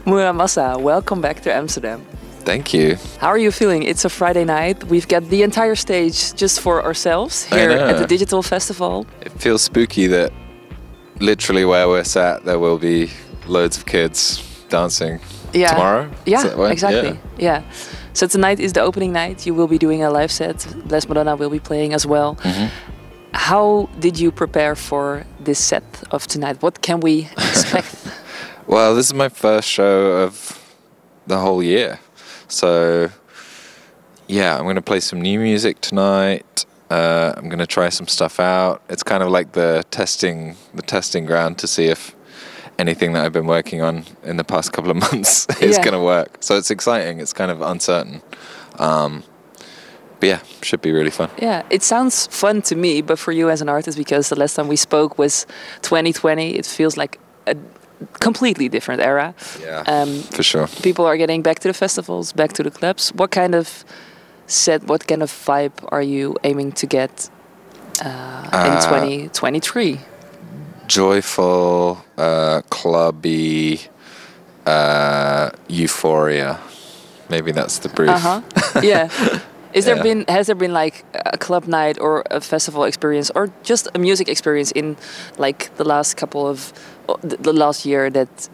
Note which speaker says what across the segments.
Speaker 1: Mura Masa, welcome back to Amsterdam.
Speaker 2: Thank you.
Speaker 1: How are you feeling? It's a Friday night. We've got the entire stage just for ourselves here at the Digital Festival.
Speaker 2: It feels spooky that literally where we're sat, there will be loads of kids dancing tomorrow.
Speaker 1: Yeah, exactly. Yeah. So tonight is the opening night. You will be doing a live set. Bless Madonna will be playing as well.
Speaker 2: Mm-hmm.
Speaker 1: How did you prepare for this set of tonight? What can we expect?
Speaker 2: Well, this is my first show of the whole year. So, yeah, I'm going to play some new music tonight. I'm going to try some stuff out. It's kind of like the testing ground to see if anything that I've been working on in the past couple of months is going to work. So it's exciting. It's kind of uncertain. But yeah, should be really fun.
Speaker 1: Yeah, it sounds fun to me, but for you as an artist, because the last time we spoke was 2020, it feels like a completely different era.
Speaker 2: Yeah, for sure.
Speaker 1: People are getting back to the festivals, back to the clubs. What kind of set, what kind of vibe are you aiming to get in 2023?
Speaker 2: Joyful, clubby, euphoria. Maybe that's the brief.
Speaker 1: Yeah. Has there been like a club night or a festival experience or just a music experience in like the last year that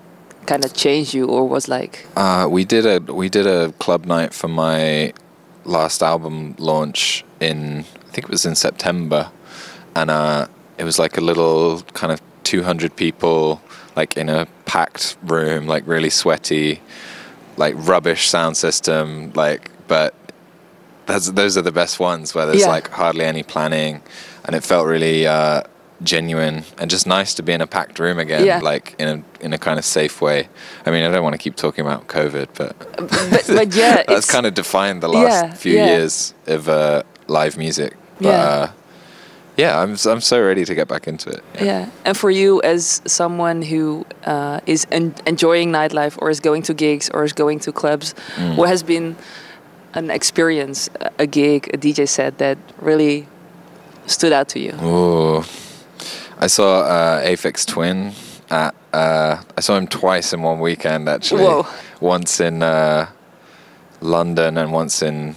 Speaker 1: kind of changed you or was like?
Speaker 2: We did a club night for my last album launch I think it was in September, and it was like a little kind of 200 people like in a packed room, like really sweaty, like rubbish sound system, like but. Those are the best ones where there's like hardly any planning, and it felt really genuine and just nice to be in a packed room again, like in a kind of safe way. I mean, I don't want to keep talking about COVID, but
Speaker 1: yeah,
Speaker 2: that's kind of defined the last few years of live music. But I'm so ready to get back into it.
Speaker 1: Yeah, and for you as someone who is enjoying nightlife or is going to gigs or is going to clubs, what has been an experience, a gig, a DJ set that really stood out to you?
Speaker 2: Ooh, I saw Aphex Twin I saw him twice in one weekend actually.
Speaker 1: Whoa.
Speaker 2: Once in London and once in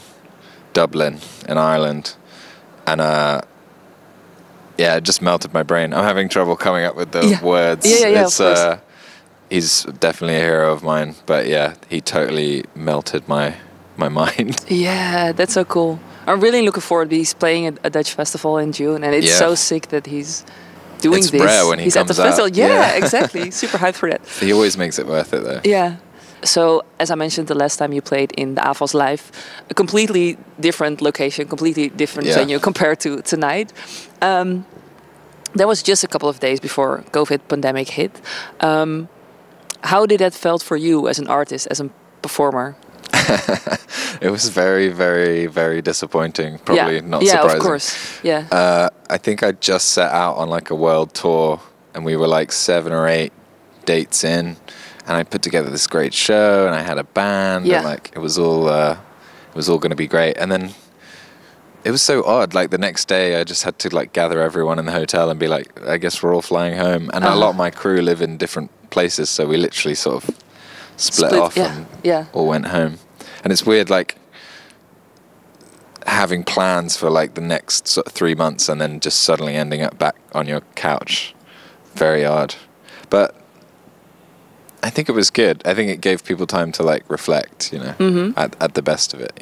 Speaker 2: Dublin in Ireland, and it just melted my brain. I'm having trouble coming up with the words. It's
Speaker 1: of course.
Speaker 2: He's definitely a hero of mine, but he totally melted my mind.
Speaker 1: Yeah, that's so cool. I'm really looking forward. He's playing at a Dutch festival in June, and it's so sick that he's doing this.
Speaker 2: It's rare when he
Speaker 1: comes
Speaker 2: at the
Speaker 1: festival.
Speaker 2: out.
Speaker 1: Yeah, exactly. Super hyped for that.
Speaker 2: He always makes it worth it, though.
Speaker 1: Yeah. So, as I mentioned, the last time you played in the AFAS Live, a completely different location, completely different venue compared to tonight. That was just a couple of days before COVID pandemic hit. How did that felt for you as an artist, as a performer?
Speaker 2: It was very, very, very disappointing. Probably not surprising.
Speaker 1: Yeah, of course. Yeah.
Speaker 2: I think I just set out on like a world tour, and we were like 7 or 8 dates in, and I put together this great show, and I had a band, and like it was all going to be great. And then it was so odd. Like the next day, I just had to like gather everyone in the hotel and be like, I guess we're all flying home. And a lot of my crew live in different places, so we literally sort of split off and all went home. And it's weird, like having plans for like the next sort of 3 months and then just suddenly ending up back on your couch. Very odd. But I think it was good. I think it gave people time to like reflect, at the best of it,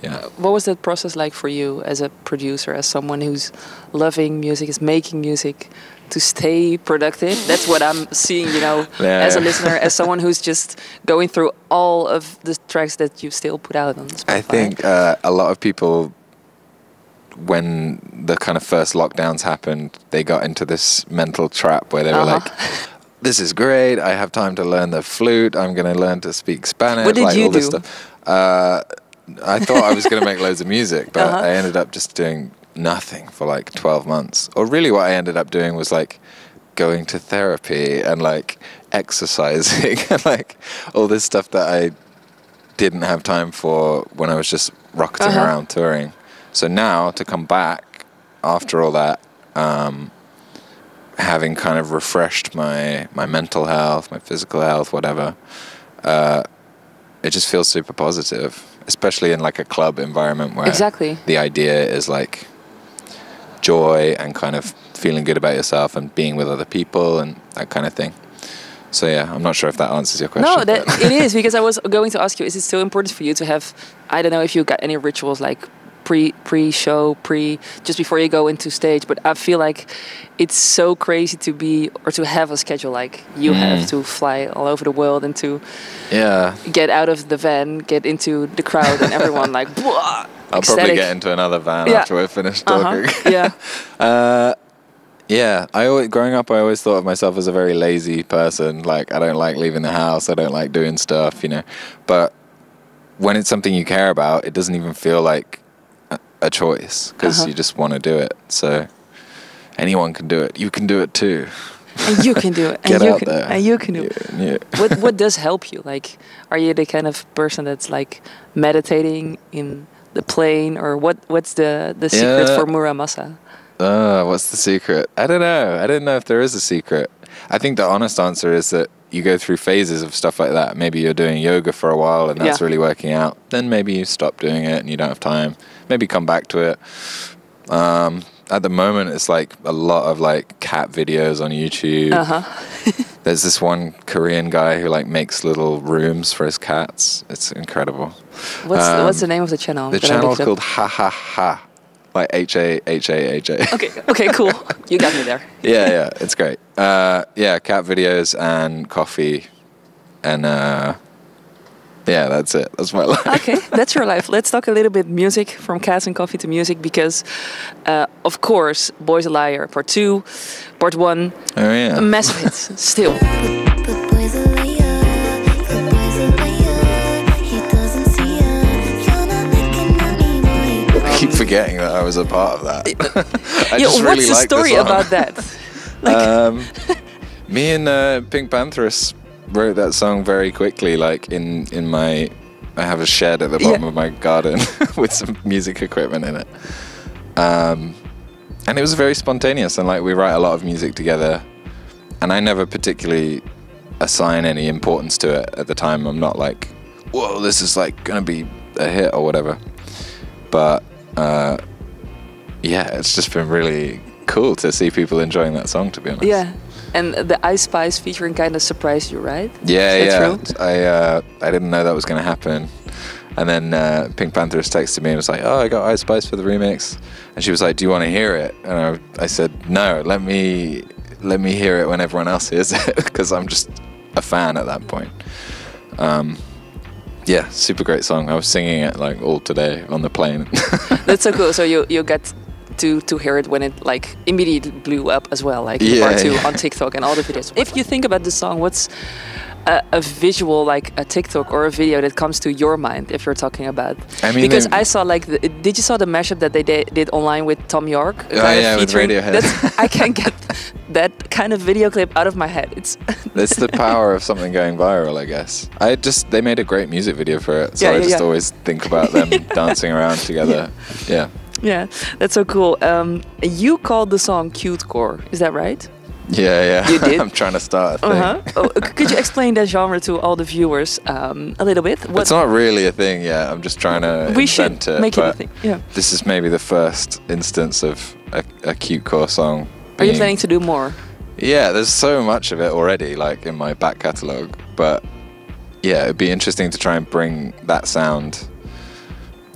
Speaker 2: Yeah.
Speaker 1: What was that process like for you as a producer, as someone who's loving music, is making music, to stay productive? That's what I'm seeing, as a listener, as someone who's just going through all of the tracks that you still put out on Spotify.
Speaker 2: I think a lot of people, when the kind of first lockdowns happened, they got into this mental trap where they were like, this is great, I have time to learn the flute, I'm going to learn to speak Spanish.
Speaker 1: What did you
Speaker 2: all this
Speaker 1: do?
Speaker 2: Stuff. I thought I was going to make loads of music, but I ended up just doing nothing for like 12 months. Or really what I ended up doing was like going to therapy and like exercising and like all this stuff that I didn't have time for when I was just rocketing around touring. So now to come back after all that, having kind of refreshed my mental health, my physical health, whatever, it just feels super positive, especially in like a club environment where the idea is like joy and kind of feeling good about yourself and being with other people and that kind of thing. So yeah, I'm not sure if that answers your question.
Speaker 1: No, it is, because I was going to ask you, is it still important for you to have, I don't know if you got any rituals like pre-show, just before you go into stage, but I feel like it's so crazy to be, or to have a schedule like you have, to fly all over the world and to get out of the van, get into the crowd and everyone like, I'll
Speaker 2: probably get into another van after we're finished talking. Growing up, I always thought of myself as a very lazy person. Like, I don't like leaving the house. I don't like doing stuff, you know. But when it's something you care about, it doesn't even feel like a choice, because you just want to do it. So anyone can do it. You can do it too.
Speaker 1: And you can do it.
Speaker 2: Get out there.
Speaker 1: And you can do it. Yeah. What does help you? Like, are you the kind of person that's like meditating in the plane, or what's the secret for Mura Masa?
Speaker 2: What's the secret? I don't know. I don't know if there is a secret. I think the honest answer is that you go through phases of stuff like that. Maybe you're doing yoga for a while and that's really working out. Then maybe you stop doing it and you don't have time. Maybe come back to it. At the moment, it's like a lot of like cat videos on YouTube. There's this one Korean guy who like makes little rooms for his cats. It's incredible.
Speaker 1: What's the name of the channel?
Speaker 2: The channel is called Ha Ha Ha. Like H-A-H-A-H-A.
Speaker 1: Okay, cool. You got me there.
Speaker 2: Yeah, it's great. Cat videos and coffee, and that's it. That's my life. Okay,
Speaker 1: that's your life. Let's talk a little bit music, from cats and coffee to music, because, of course, Boy's a Liar, Part 2, Part 1.
Speaker 2: Oh, yeah.
Speaker 1: Massive hits, still.
Speaker 2: I keep forgetting that I was a part of that. I just really
Speaker 1: what's the story about that?
Speaker 2: Me and Pink Pantheress wrote that song very quickly. Like in my, I have a shed at the bottom of my garden with some music equipment in it, and it was very spontaneous. And like we write a lot of music together, and I never particularly assign any importance to it at the time. I'm not like, whoa, this is like gonna be a hit or whatever. But it's just been really cool to see people enjoying that song, to be honest.
Speaker 1: Yeah, and the Ice Spice featuring kind of surprised you, right?
Speaker 2: True? I didn't know that was going to happen. And then Pink Pantheress texted me and was like, oh, I got Ice Spice for the remix. And she was like, do you want to hear it? And I said, no, let me hear it when everyone else hears it, because I'm just a fan at that point. Yeah, super great song. I was singing it like all today on the plane. That's
Speaker 1: so cool. So you get to hear it when it like immediately blew up as well, like Part 2 on TikTok and all the videos. If you think about the song, what's a visual, like a TikTok or a video that comes to your mind if you're talking about?
Speaker 2: I mean,
Speaker 1: because I saw like, did you saw the mashup that they did online with Tom York?
Speaker 2: With Radiohead.
Speaker 1: I can't get that kind of video clip out of my head. It's
Speaker 2: the power of something going viral, I guess. They made a great music video for it, so I just always think about them dancing around together. Yeah,
Speaker 1: that's so cool. You called the song cute core, is that right?
Speaker 2: Yeah.
Speaker 1: You did?
Speaker 2: I'm trying to start a thing.
Speaker 1: Could you explain that genre to all the viewers a little bit?
Speaker 2: It's not really a thing yet. I'm just trying to invent it.
Speaker 1: Make it a thing. Yeah.
Speaker 2: This is maybe the first instance of a cute core song.
Speaker 1: Are you planning to do more?
Speaker 2: Yeah, there's so much of it already, like in my back catalogue. But yeah, it'd be interesting to try and bring that sound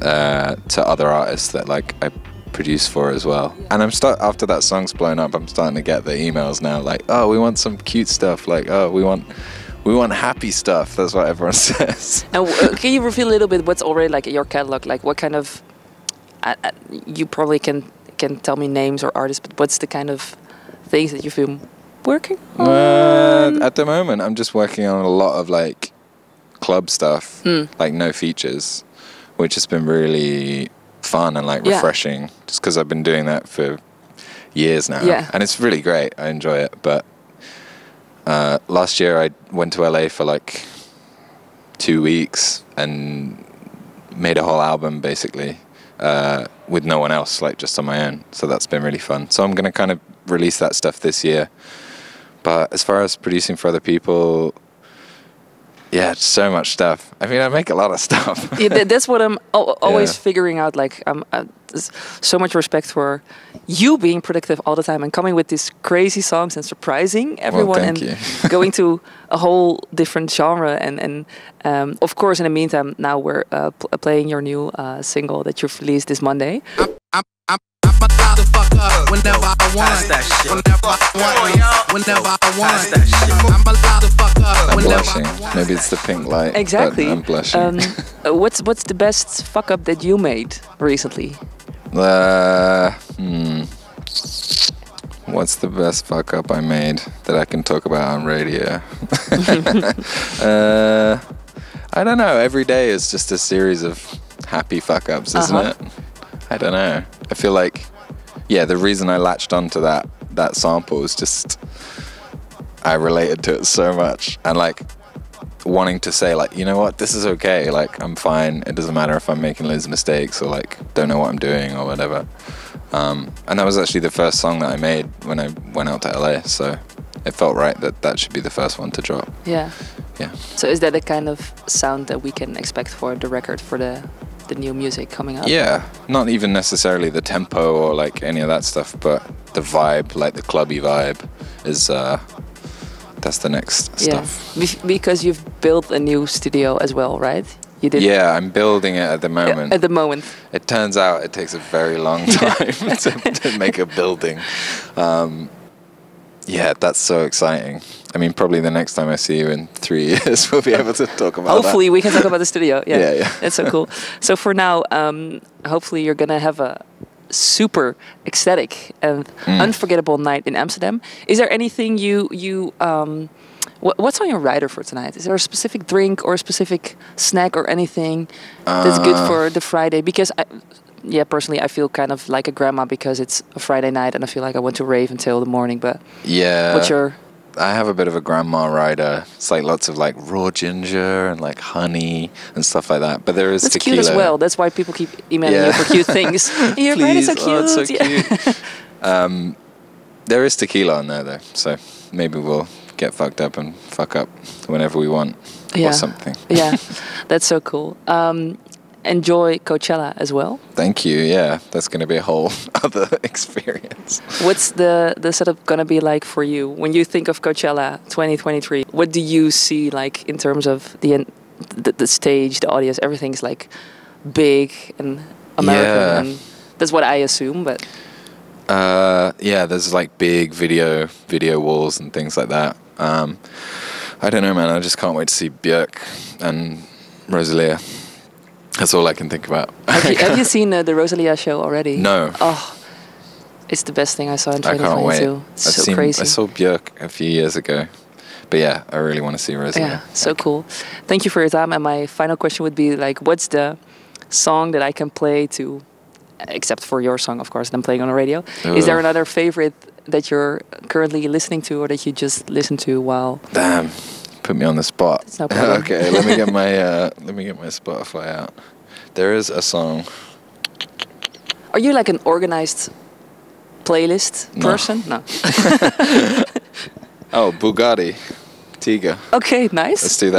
Speaker 2: to other artists that like I produce for as well. And after that song's blown up, I'm starting to get the emails now like, oh, we want some cute stuff, like, oh, we want happy stuff. That's what everyone says.
Speaker 1: And can you reveal a little bit what's already like your catalog, like what kind of you probably can tell me names or artists, but what's the kind of things that you've been working on?
Speaker 2: At the moment I'm just working on a lot of like club stuff, like no features, which has been really fun and like refreshing, just because I've been doing that for years now, and it's really great. I enjoy it. But last year I went to LA for like 2 weeks and made a whole album basically, with no one else, like just on my own. So that's been really fun. So I'm going to kind of release that stuff this year. But as far as producing for other people, yeah, it's so much stuff. I mean, I make a lot of stuff.
Speaker 1: Yeah, that's what I'm always figuring out. Like, so much respect for you being productive all the time and coming with these crazy songs and surprising everyone and going to a whole different genre. And of course, in the meantime, now we're playing your new single that you've released this Monday.
Speaker 3: I'm allowed to fuck up whenever I want. Whenever I want. Whenever I want. I'm allowed to fuck up
Speaker 2: I'm
Speaker 3: whenever
Speaker 2: blushing.
Speaker 3: I want.
Speaker 2: Maybe it's the pink light.
Speaker 1: Exactly.
Speaker 2: But I'm blushing.
Speaker 1: What's the best fuck up that you made recently?
Speaker 2: What's the best fuck up I made that I can talk about on radio? I don't know. Every day is just a series of happy fuck ups, isn't it? I don't know. I feel like, yeah, the reason I latched onto that sample was just I related to it so much, and like wanting to say like, you know what, this is okay. Like, I'm fine. It doesn't matter if I'm making loads of mistakes or like don't know what I'm doing or whatever. And that was actually the first song that I made when I went out to LA. So it felt right that should be the first one to drop.
Speaker 1: Yeah.
Speaker 2: Yeah.
Speaker 1: So is that the kind of sound that we can expect for the record, for the new music coming up?
Speaker 2: Yeah, not even necessarily the tempo or like any of that stuff, but the vibe, like the clubby vibe, is that's the next stuff.
Speaker 1: Because you've built a new studio as well, right? You did.
Speaker 2: Yeah, I'm building it at the moment.
Speaker 1: Yeah, at the moment.
Speaker 2: It turns out it takes a very long time to make a building. Yeah, that's so exciting. I mean, probably the next time I see you in 3 years, we'll be able to talk about
Speaker 1: hopefully we can talk about the studio. Yeah,
Speaker 2: yeah.
Speaker 1: That's so cool. So for now, hopefully you're going to have a super ecstatic and unforgettable night in Amsterdam. Is there anything what's on your rider for tonight? Is there a specific drink or a specific snack or anything that's good for the Friday? Because personally, I feel kind of like a grandma because it's a Friday night and I feel like I want to rave until the morning. But
Speaker 2: yeah,
Speaker 1: what's your...
Speaker 2: I have a bit of a grandma rider. It's like lots of like raw ginger and like honey and stuff like that. But there is
Speaker 1: That's
Speaker 2: tequila.
Speaker 1: cute as well. That's why people keep emailing you for cute things. Your
Speaker 2: Please,
Speaker 1: rider's so cute.
Speaker 2: it's so cute. There is tequila on there though, so maybe we'll get fucked up and fuck up whenever we want or something.
Speaker 1: Yeah, that's so cool. Enjoy Coachella as well.
Speaker 2: Thank you. Yeah, that's going to be a whole other experience.
Speaker 1: What's the setup going to be like for you when you think of Coachella 2023? What do you see like in terms of the stage, the audience? Everything's like big and American, and that's what I assume. But
Speaker 2: there's like big video walls and things like that. I don't know, man. I just can't wait to see Björk and Rosalia. That's all I can think about.
Speaker 1: Have you seen the Rosalia show already?
Speaker 2: No.
Speaker 1: Oh, it's the best thing I saw in 2022.
Speaker 2: I can't wait.
Speaker 1: It's so crazy.
Speaker 2: I saw Björk a few years ago. But yeah, I really want to see Rosalia.
Speaker 1: Yeah, so cool. Thank you for your time. And my final question would be like, what's the song that I can play to, except for your song, of course, that I'm playing on the radio. Is there another favorite that you're currently listening to or that you just listen to while...
Speaker 2: Damn. Put me on the spot.
Speaker 1: It's no problem.
Speaker 2: Okay, let me get my Spotify out. There is a song.
Speaker 1: Are you like an organized playlist person? No.
Speaker 2: Oh, Bugatti, Tiga.
Speaker 1: Okay, nice.
Speaker 2: Let's do that.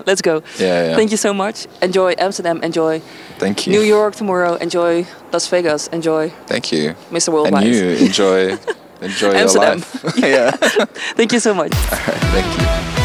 Speaker 1: Let's go.
Speaker 2: Yeah.
Speaker 1: Thank you so much. Enjoy Amsterdam. Enjoy.
Speaker 2: Thank you.
Speaker 1: New York tomorrow. Enjoy Las Vegas. Enjoy.
Speaker 2: Thank you.
Speaker 1: Mr. Worldwide.
Speaker 2: And you enjoy your
Speaker 1: Amsterdam.
Speaker 2: life. Yeah.
Speaker 1: Thank you so much.
Speaker 2: All right, thank you.